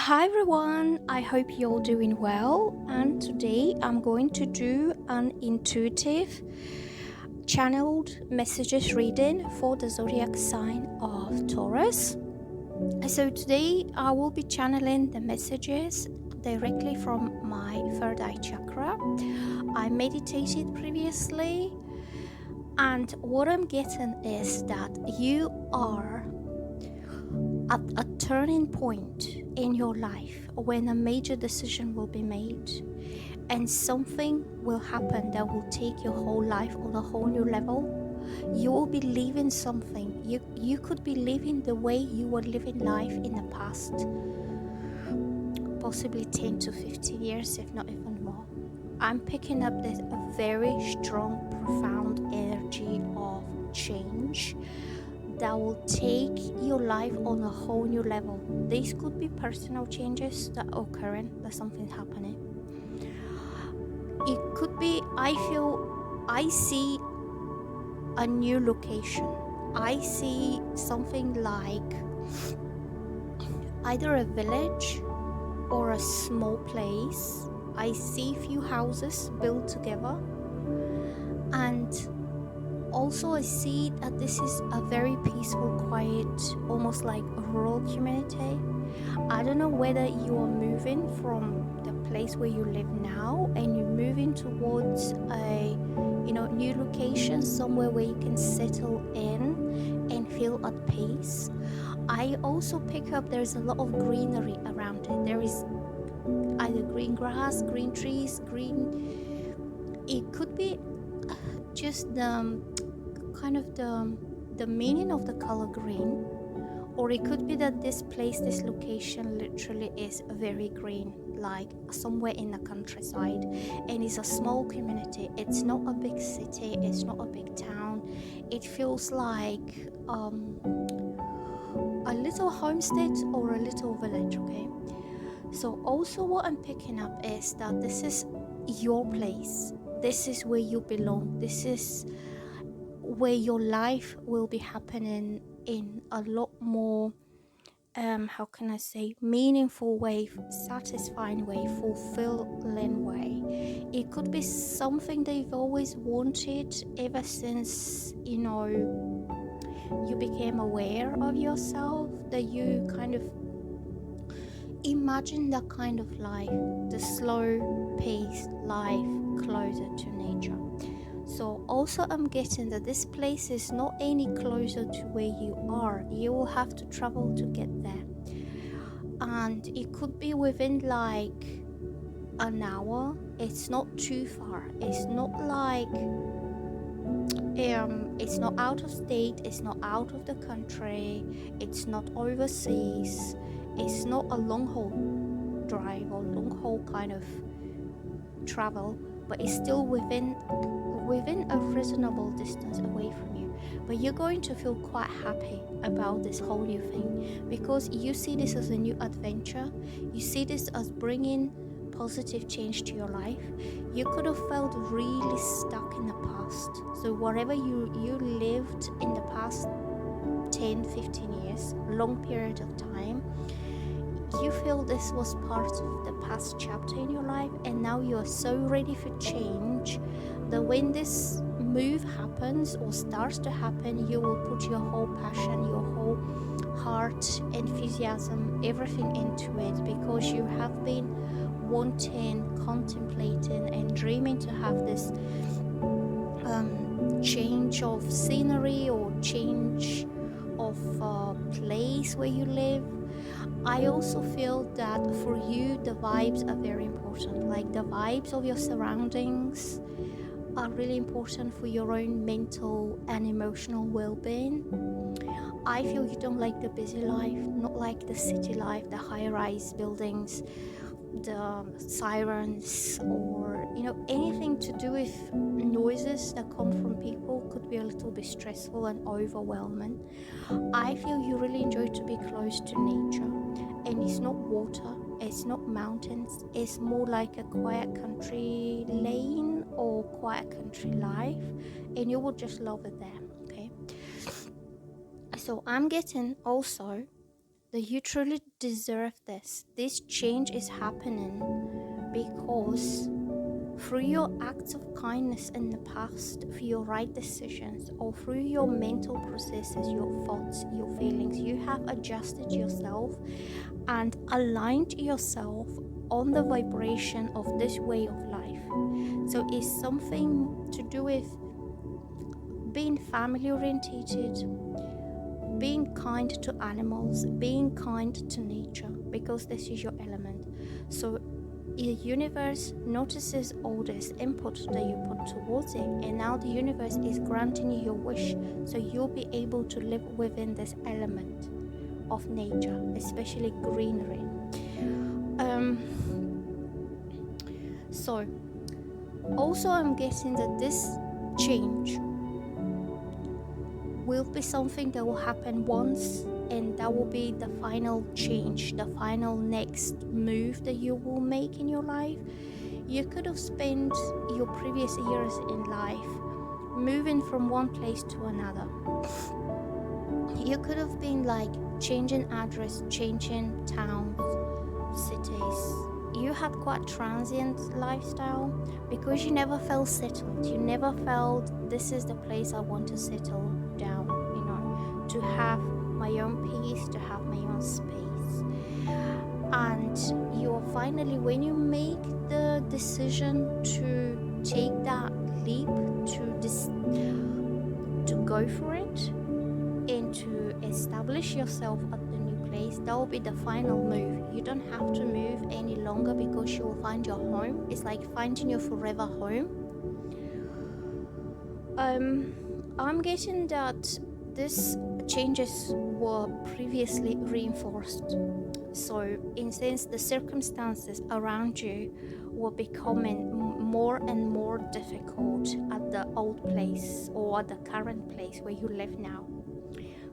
Hi everyone, I hope you're doing well, and today I'm going to do an intuitive channeled messages reading for the zodiac sign of Taurus. So today I will be channeling the messages directly from my third eye chakra. I meditated previously, and what I'm getting is that you are at a turning point in your life when a major decision will be made and something will happen that will take your whole life on a whole new level. You will be living something. You could be living the way you were living life in the past, possibly 10 to 15 years, if not even more. I'm picking up this very strong, profound energy of change that will take your life on a whole new level. These could be personal changes that are occurring, that something's happening. It could be, I see a new location. I see something like either a village or a small place. I see few houses built together, and also I see that this is a very peaceful, quiet, almost like a rural community. I don't know whether you are moving from the place where you live now and you're moving towards a new location, somewhere where you can settle in and feel at peace. I also pick up there's a lot of greenery around it. There is either green grass, green trees, green. It could be just the kind of the meaning of the color green, or it could be that this place, this location literally is very green, like somewhere in the countryside, and it's a small community. It's not a big city, it's not a big town. It feels like a little homestead or a little village. Okay, so also what I'm picking up is that this is your place. This is where you belong. This is where your life will be happening in a lot more how can I say, meaningful way, satisfying way, fulfilling way. It could be something that you've always wanted ever since you became aware of yourself, that you kind of imagine that kind of life, the slow paced life closer to nature. So also I'm getting that this place is not any closer to where you are. You will have to travel to get there, and it could be within like an hour. It's not too far. It's not like it's not out of state, it's not out of the country, it's not overseas, it's not a long haul drive or long haul kind of travel, but it's still within a reasonable distance away from you. But you're going to feel quite happy about this whole new thing, because you see this as a new adventure. You see this as bringing positive change to your life. You could have felt really stuck in the past, so whatever you lived in the past 10-15 years, long period of time, you feel this was part of the past chapter in your life, and now you are so ready for change that when this move happens or starts to happen, you will put your whole passion, your whole heart, enthusiasm, everything into it, because you have been wanting, contemplating and dreaming to have this change of scenery or change of place where you live. I also feel that for you the vibes are very important, like the vibes of your surroundings are really important for your own mental and emotional well-being. I feel you don't like the busy life, not like the city life, the high-rise buildings, the sirens, or anything to do with noises that come from people could be a little bit stressful and overwhelming. I feel you really enjoy to be close to nature, and it's not water, it's not mountains, it's more like a quiet country lane or quiet country life, and you will just love it there. Okay, so I'm getting also that you truly deserve this. This change is happening because through your acts of kindness in the past, through your right decisions, or through your mental processes, your thoughts, your feelings, you have adjusted yourself and aligned yourself on the vibration of this way of life. So it's something to do with being family orientated, being kind to animals, being kind to nature, because this is your element. So the universe notices all this input that you put towards it, and now the universe is granting you your wish, so you'll be able to live within this element of nature, especially greenery. So also I'm guessing that this change will be something that will happen once, and that will be the final change, the final next move that you will make in your life. You could have spent your previous years in life moving from one place to another. You could have been like changing address, changing towns, cities. You had quite transient lifestyle because you never felt settled. You never felt this is the place I want to settle down, to have my own peace, to have my own space. And you're finally, when you make the decision to take that leap, to go for it and to establish yourself at the new place, that will be the final move. You don't have to move any longer because you will find your home. It's like finding your forever home. I'm getting that these changes were previously reinforced. So in sense, the circumstances around you were becoming more and more difficult at the old place or at the current place where you live now.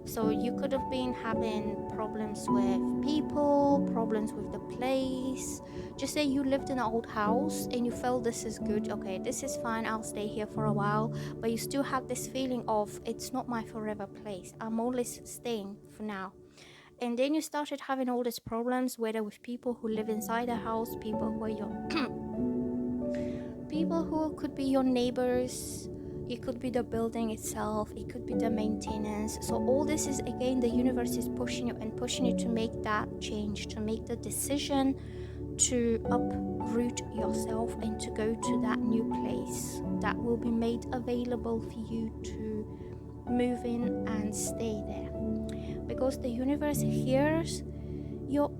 So you could have been having problems with people, problems with the place. Just say you lived in an old house and you felt this is good, okay, this is fine, I'll stay here for a while, but you still have this feeling of it's not my forever place, I'm only staying for now. And then you started having all these problems, whether with people who live inside the house, people who are your people who could be your neighbors. It could be the building itself, it could be the maintenance. So all this is, again, the universe is pushing you to make that change, to make the decision to uproot yourself and to go to that new place that will be made available for you to move in and stay there. Because the universe hears your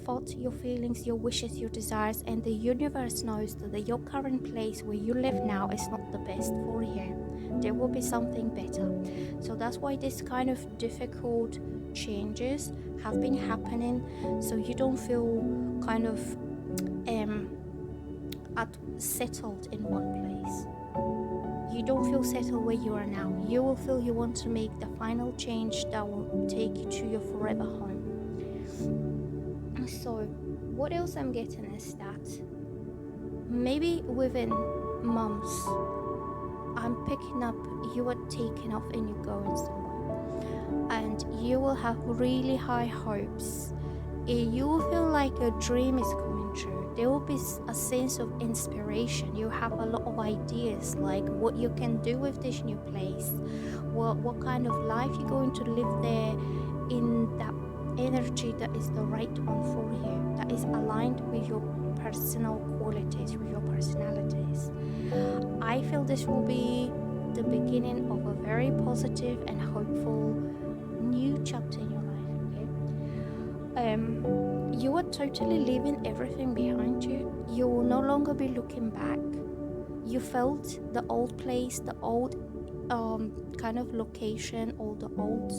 thoughts, your feelings, your wishes, your desires, and the universe knows that your current place where you live now is not the best for you. There will be something better. So that's why this kind of difficult changes have been happening, so you don't feel kind of settled in one place. You don't feel settled where you are now. You will feel you want to make the final change that will take you to your forever home. So what else I'm getting is that maybe within months I'm picking up you are taking off and you're going somewhere, and you will have really high hopes. You will feel like your dream is coming true. There will be a sense of inspiration. You have a lot of ideas, like what you can do with this new place, what kind of life you're going to live there, in that energy that is the right one for you, that is aligned with your personal qualities, with your personalities. I feel this will be the beginning of a very positive and hopeful new chapter in your life. Okay, you are totally leaving everything behind you. You will no longer be looking back. You felt the old place, the old kind of location, or the old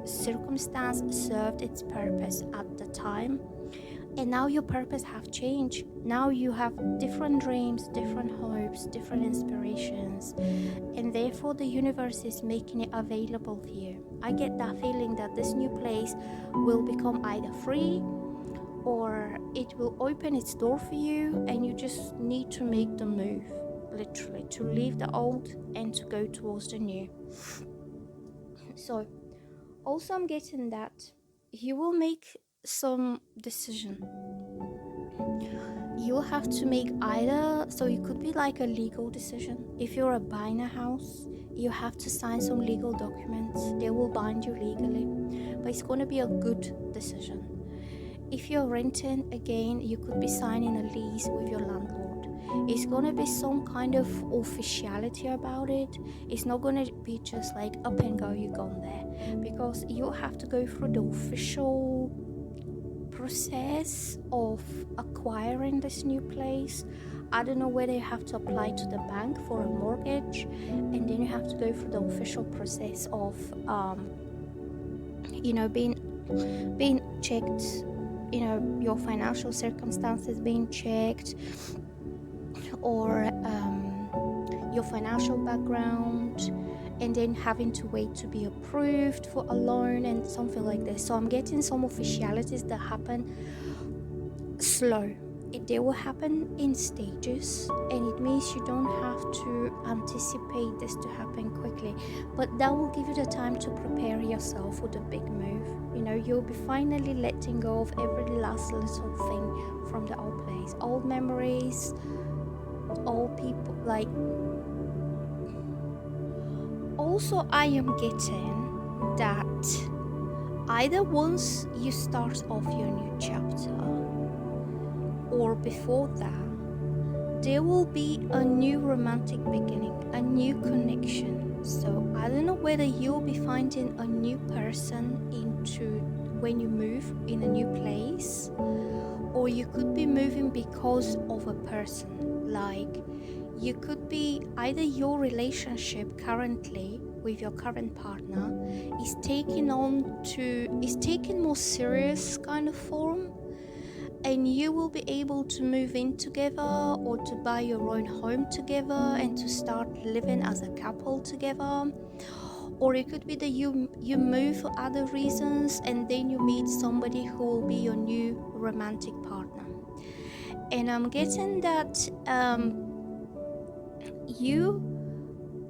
circumstance served its purpose at the time, and now your purpose have changed. Now you have different dreams, different hopes, different inspirations, and therefore the universe is making it available for you. I get that feeling that this new place will become either free or it will open its door for you, and you just need to make the move, literally, to leave the old and to go towards the new. So also I'm getting that you will make some decision. You'll have to make either, so it could be like a legal decision. If you're buying a house, you have to sign some legal documents. They will bind you legally, but it's going to be a good decision. If you're renting, again, you could be signing a lease with your landlord. It's going to be some kind of officiality about it. It's not going to be just like up and go, you're gone there, because you have to go through the official process of acquiring this new place. I don't know whether you have to apply to the bank for a mortgage, and then you have to go through the official process of being checked, your financial circumstances being checked, or your financial background, and then having to wait to be approved for a loan and something like this. So I'm getting some officialities that happen slow. They will happen in stages, and it means you don't have to anticipate this to happen quickly, but that will give you the time to prepare yourself for the big move. You'll be finally letting go of every last little thing from the old place, old memories, old people. Like, also I am getting that either once you start off your new chapter or before that, there will be a new romantic beginning, a new connection. So I don't know whether you'll be finding a new person into when you move in a new place, or you could be moving because of a person. Like, you could be either your relationship currently with your current partner is taking more serious kind of form, and you will be able to move in together, or to buy your own home together and to start living as a couple together. Or it could be that you move for other reasons, and then you meet somebody who will be your new romantic partner. And I'm getting that you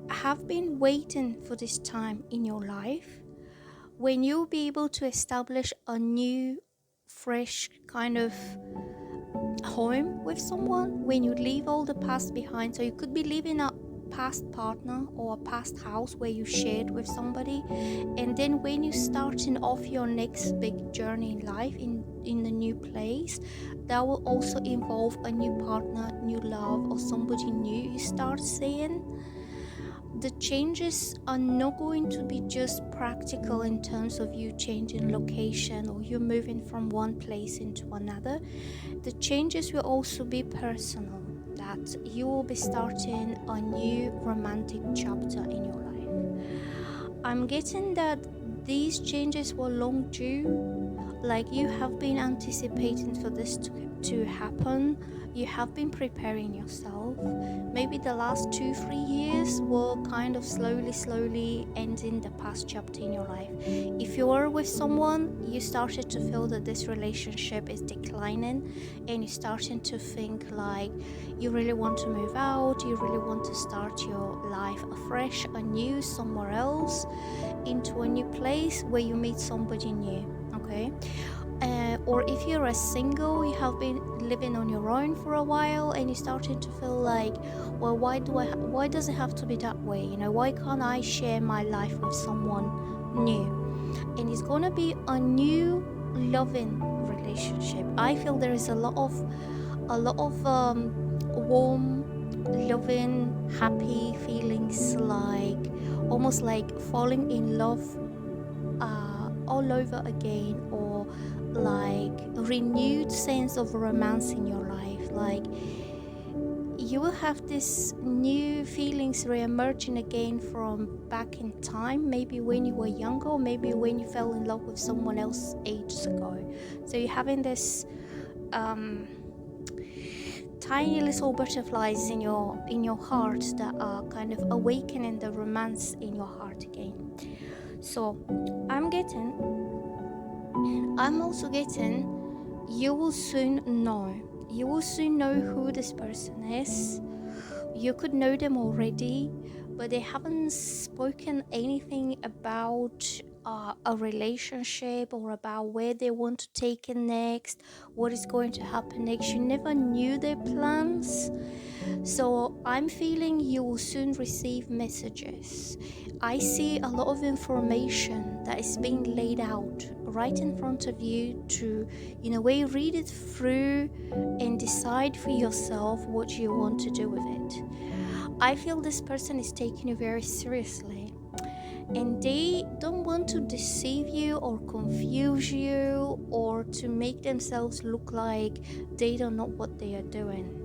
have been waiting for this time in your life when you'll be able to establish a new, fresh kind of home with someone, when you leave all the past behind. So you could be leaving a past partner or a past house where you shared with somebody, and then when you're starting off your next big journey in life in the new place, that will also involve a new partner, new love, or somebody new you start seeing. The changes are not going to be just practical in terms of you changing location or you moving from one place into another. The changes will also be personal, that you will be starting a new romantic chapter in your life. I'm getting that these changes were long due, like you have been anticipating for this to happen. You have been preparing yourself. Maybe the last 2-3 years were kind of slowly ending the past chapter in your life. If you were with someone, you started to feel that this relationship is declining, and you're starting to think like you really want to move out, you really want to start your life afresh, anew, somewhere else, into a new place where you meet somebody new. Okay. Or if you're a single, you have been living on your own for a while, and you started to feel like, well, why does it have to be that way? Why can't I share my life with someone new? And it's gonna be a new loving relationship. I feel there is a lot of warm, loving, happy feelings, like almost like falling in love all over again, or like renewed sense of romance in your life. Like, you will have this new feelings re-emerging again from back in time, maybe when you were younger, or maybe when you fell in love with someone else ages ago. So you're having this tiny little butterflies in your heart that are kind of awakening the romance in your heart again. So I'm also getting you will soon know who this person is. You could know them already, but they haven't spoken anything about a relationship or about where they want to take it next, what is going to happen next. You never knew their plans. So I'm feeling you will soon receive messages. I see a lot of information that is being laid out right in front of you to, in a way, read it through and decide for yourself what you want to do with it. I feel this person is taking you very seriously, and they don't want to deceive you or confuse you or to make themselves look like they don't know what they are doing.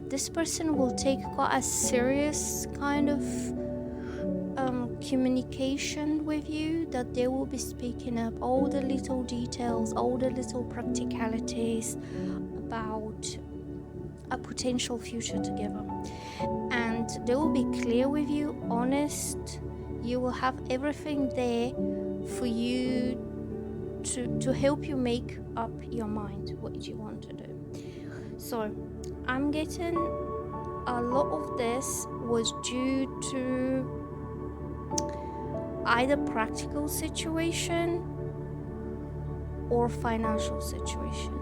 This person will take quite a serious kind of communication with you, that they will be speaking up all the little details, all the little practicalities about a potential future together, and they will be clear with you, honest. You will have everything there for you to help you make up your mind what you want to do. So I'm getting a lot of this was due to either practical situation or financial situation.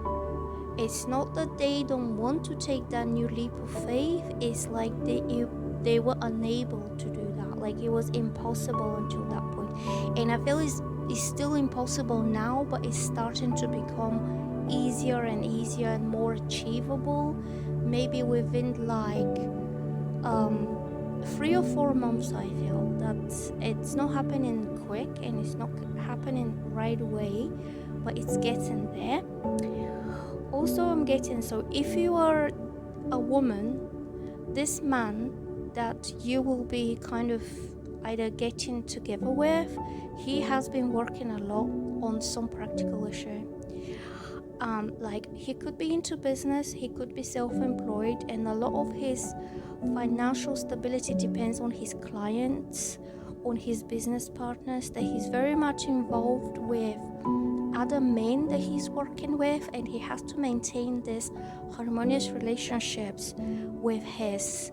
It's not that they don't want to take that new leap of faith. It's like they were unable to do that. Like it was impossible until that point. And I feel it's still impossible now, but it's starting to become easier and easier and more achievable. Maybe within like 3 or 4 months. I feel that it's not happening quick and it's not happening right away, but it's getting there. Also, I'm getting, so if you are a woman, this man that you will be kind of either getting together with, he has been working a lot on some practical issue. Like he could be into business, he could be self-employed, and a lot of his financial stability depends on his clients, on his business partners, that he's very much involved with other men that he's working with, and he has to maintain this harmonious relationships with his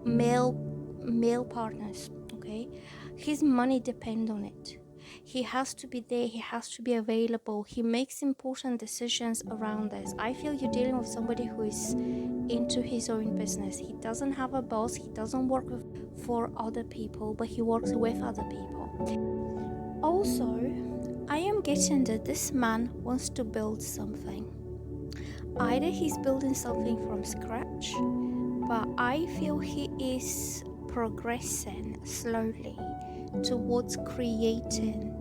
male partners. Okay, his money depends on it. He has to be there, he has to be available, he makes important decisions around this. I feel you're dealing with somebody who is into his own business. He doesn't have a boss, he doesn't work for other people, but he works with other people. Also, I am getting that this man wants to build something. Either he's building something from scratch, but I feel he is progressing slowly towards creating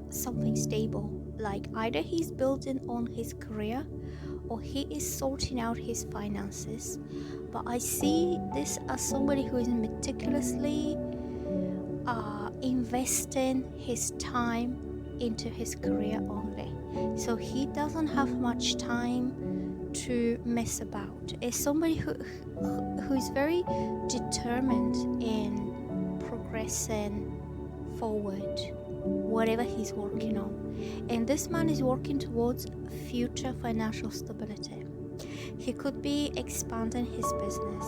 something stable. Like either he's building on his career or he is sorting out his finances. But I see this as somebody who is meticulously investing his time into his career only. So he doesn't have much time to mess about. It's somebody who is very determined in progressing forward whatever he's working on. And this man is working towards future financial stability. He could be expanding his business.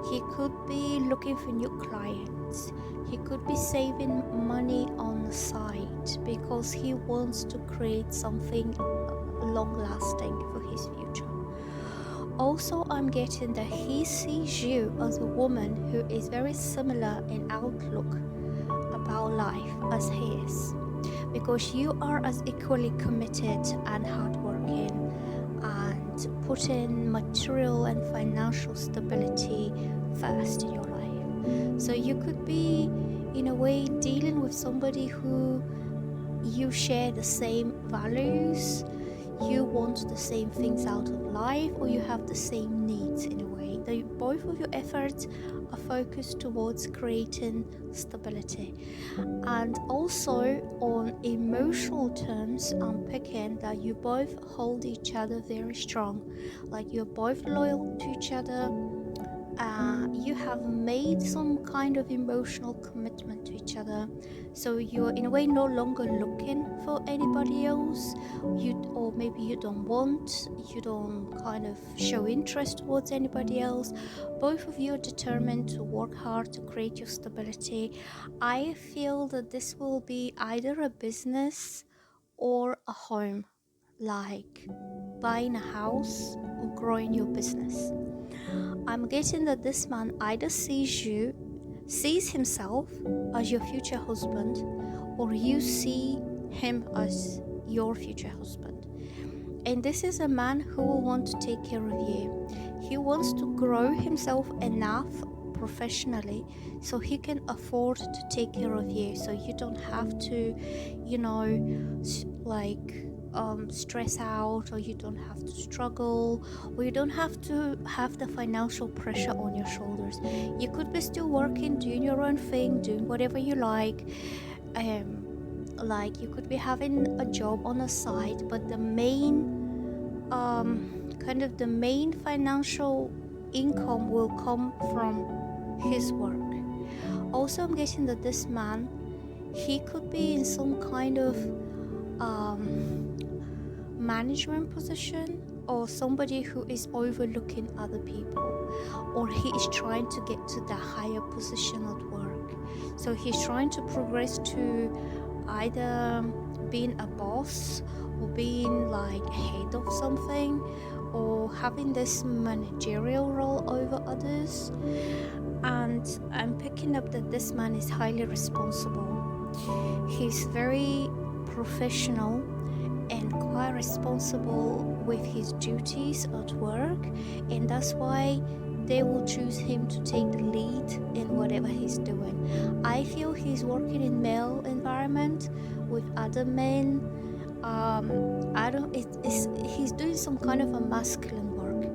He could be looking for new clients. He could be saving money on the side because he wants to create something long lasting for his future. Also, I'm getting that he sees you as a woman who is very similar in outlook about life as he is, because you are as equally committed and hardworking and putting material and financial stability first in your life. So you could be, in a way, dealing with somebody who you share the same values, you want the same things out of life, or you have the same needs in a way. Both of your efforts are focused towards creating stability. And also on emotional terms, I'm picking that you both hold each other very strong. Like you're both loyal to each other, you have made some kind of emotional commitment to each other, so you're in a way no longer looking for anybody else. Or maybe you don't kind of show interest towards anybody else. Both of you are determined to work hard to create your stability. I feel that this will be either a business or a home, like buying a house or growing your business. I'm getting that this man either sees himself as your future husband, or you see him as your future husband. And this is a man who will want to take care of you. He wants to grow himself enough professionally so he can afford to take care of you, so you don't have to, stress out, or you don't have to struggle, or you don't have to have the financial pressure on your shoulders. You could be still working, doing your own thing, doing whatever you like. Like you could be having a job on the side, but the main the main financial income will come from his work. Also, I'm getting that this man, he could be in some kind of management position, or somebody who is overlooking other people, or he is trying to get to the higher position at work. So he's trying to progress to either being a boss, or being like head of something, or having this managerial role over others. And I'm picking up that this man is highly responsible. He's very professional and quite responsible with his duties at work, and that's why they will choose him to take the lead in whatever he's doing. I feel he's working in male environment with other men. He's doing some kind of a masculine work.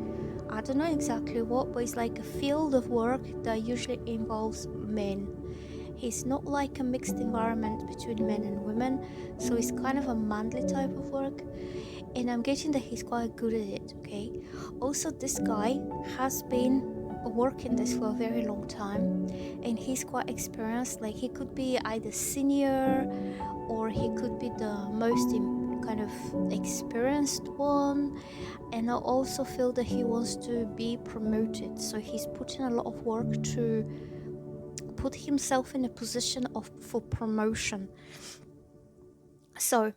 I don't know exactly what, but it's like a field of work that usually involves men. He's not like a mixed environment between men and women, so it's kind of a manly type of work, and I'm getting that he's quite good at it. Okay, also this guy has been working this for a very long time, and he's quite experienced. Like he could be either senior, or he could be the most kind of experienced one. And I also feel that he wants to be promoted, so he's putting a lot of work to put himself in a position for promotion. So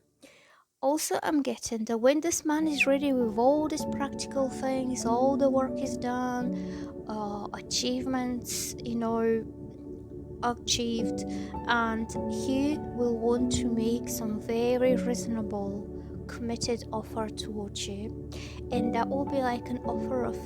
also I'm getting that when this man is ready with all these practical things, all the work is done, achievements achieved, and he will want to make some very reasonable committed offer towards you, and that will be like an offer of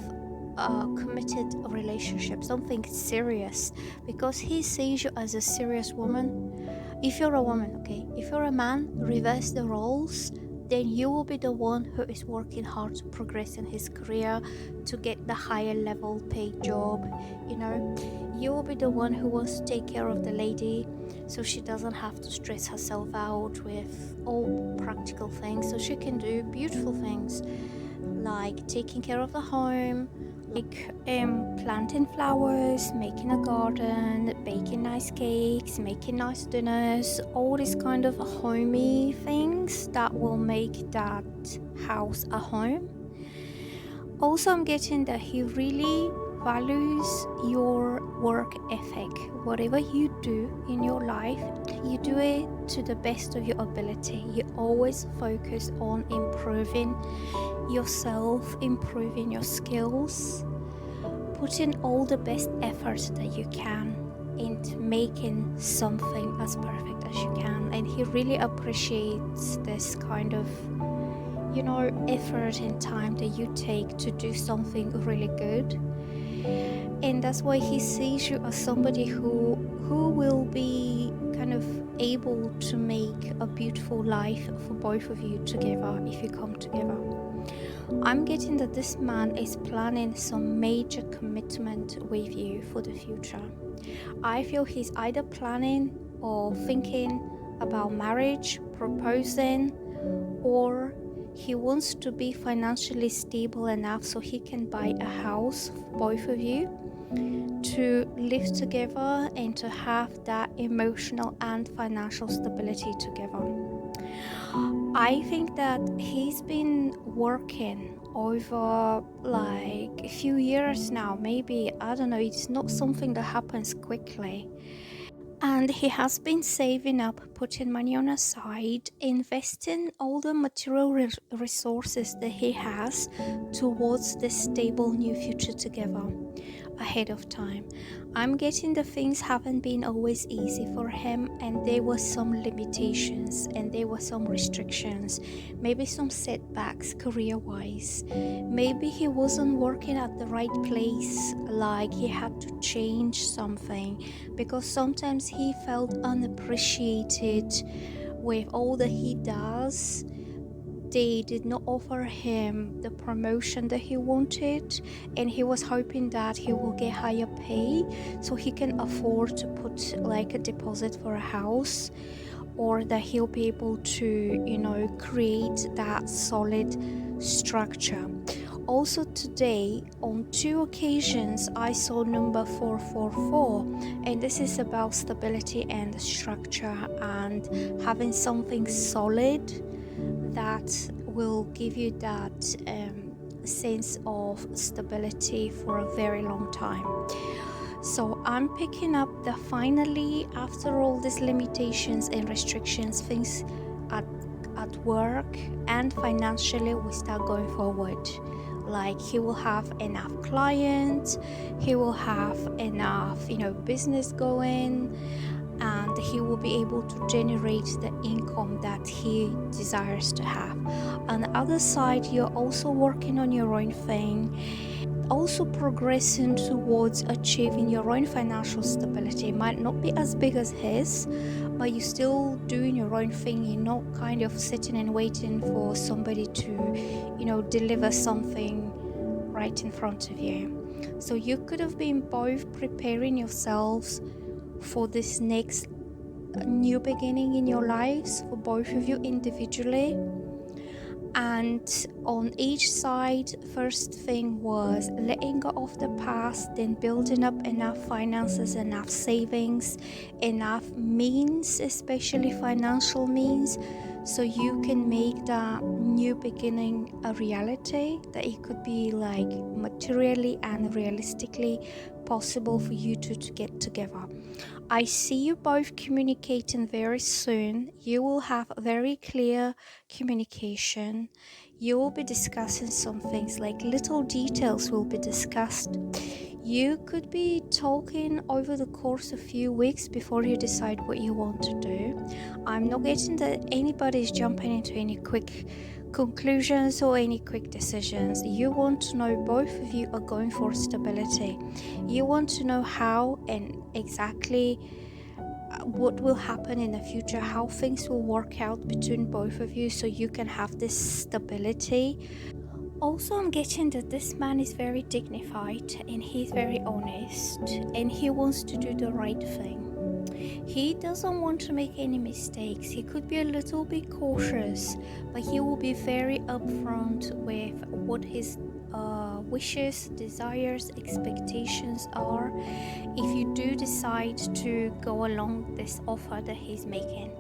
a committed relationship, something serious, because he sees you as a serious woman. If you're a woman, okay, if you're a man, reverse the roles, then you will be the one who is working hard to progress in his career, to get the higher level paid job. You will be the one who wants to take care of the lady, so she doesn't have to stress herself out with all practical things, so she can do beautiful things like taking care of the home, like planting flowers, making a garden, baking nice cakes, making nice dinners, all these kind of homey things that will make that house a home. Also, I'm getting that he really values your work ethic. Whatever you do in your life, you do it to the best of your ability. You always focus on improving yourself, improving your skills, putting all the best effort that you can into making something as perfect as you can. And he really appreciates this kind of effort and time that you take to do something really good. And that's why he sees you as somebody who will be kind of able to make a beautiful life for both of you together if you come together. I'm getting that this man is planning some major commitment with you for the future. I feel he's either planning or thinking about marriage, proposing, or he wants to be financially stable enough so he can buy a house for both of you. to live together and to have that emotional and financial stability together. I think that he's been working over like a few years now, maybe, I don't know, it's not something that happens quickly. And he has been saving up, putting money on a side, investing all the material resources that he has towards this stable new future together ahead of time. I'm getting the things haven't been always easy for him, and there were some limitations and there were some restrictions, maybe some setbacks career-wise. Maybe he wasn't working at the right place, like he had to change something, because sometimes he felt unappreciated with all that he does. They did not offer him the promotion that he wanted, and he was hoping that he will get higher pay so he can afford to put like a deposit for a house, or that he'll be able to create that solid structure. Also today, on 2 occasions, I saw number 444, and this is about stability and structure and having something solid that will give you that sense of stability for a very long time. So I'm picking up that finally, after all these limitations and restrictions, things at work and financially will start going forward. Like he will have enough clients, he will have enough business going, and he will be able to generate the income that he desires to have. On the other side, you're also working on your own thing, also progressing towards achieving your own financial stability. It might not be as big as his, but you're still doing your own thing. You're not kind of sitting and waiting for somebody to deliver something right in front of you. So you could have been both preparing yourselves for this next new beginning in your lives, for both of you individually. And on each side, first thing was letting go of the past, then building up enough finances, enough savings, enough means, especially financial means, so you can make that new beginning a reality, that it could be like materially and realistically possible for you two to get together. I see you both communicating very soon. You will have very clear communication. You will be discussing some things, like little details will be discussed. You could be talking over the course of a few weeks before you decide what you want to do. I'm not getting that anybody's jumping into any quick conclusions or any quick decisions. You want to know, both of you are going for stability. You want to know how and exactly what will happen in the future, how things will work out between both of you, so you can have this stability. Also, I'm getting that this man is very dignified and he's very honest and he wants to do the right thing. He doesn't want to make any mistakes. He could be a little bit cautious, but he will be very upfront with what his wishes, desires, expectations are, if you do decide to go along this offer that he's making.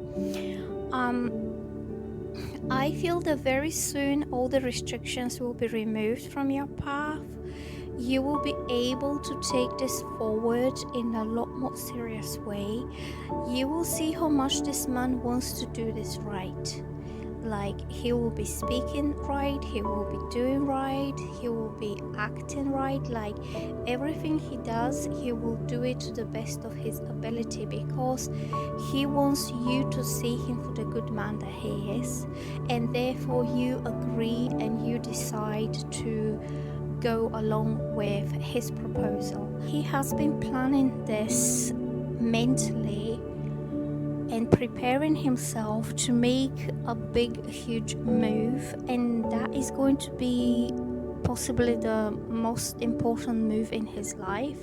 I feel that very soon all the restrictions will be removed from your path. You will be able to take this forward in a lot more serious way. You will see how much this man wants to do this right. Like, he will be speaking right, he will be doing right, he will be acting right. Like, everything he does, he will do it to the best of his ability, because he wants you to see him for the good man that he is, and therefore you agree and you decide to go along with his proposal. He has been planning this mentally and preparing himself to make a big, huge move, and that is going to be possibly the most important move in his life.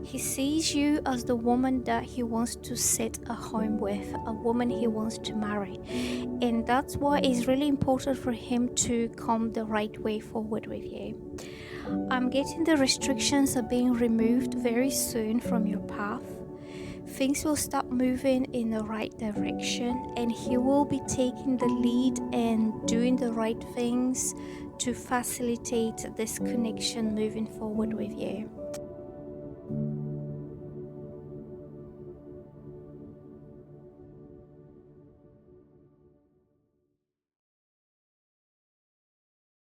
He sees you as the woman that he wants to set a home with, a woman he wants to marry, and that's why it's really important for him to come the right way forward with you. I'm getting the restrictions are being removed very soon from your path. Things will start moving in the right direction, and he will be taking the lead and doing the right things to facilitate this connection moving forward with you.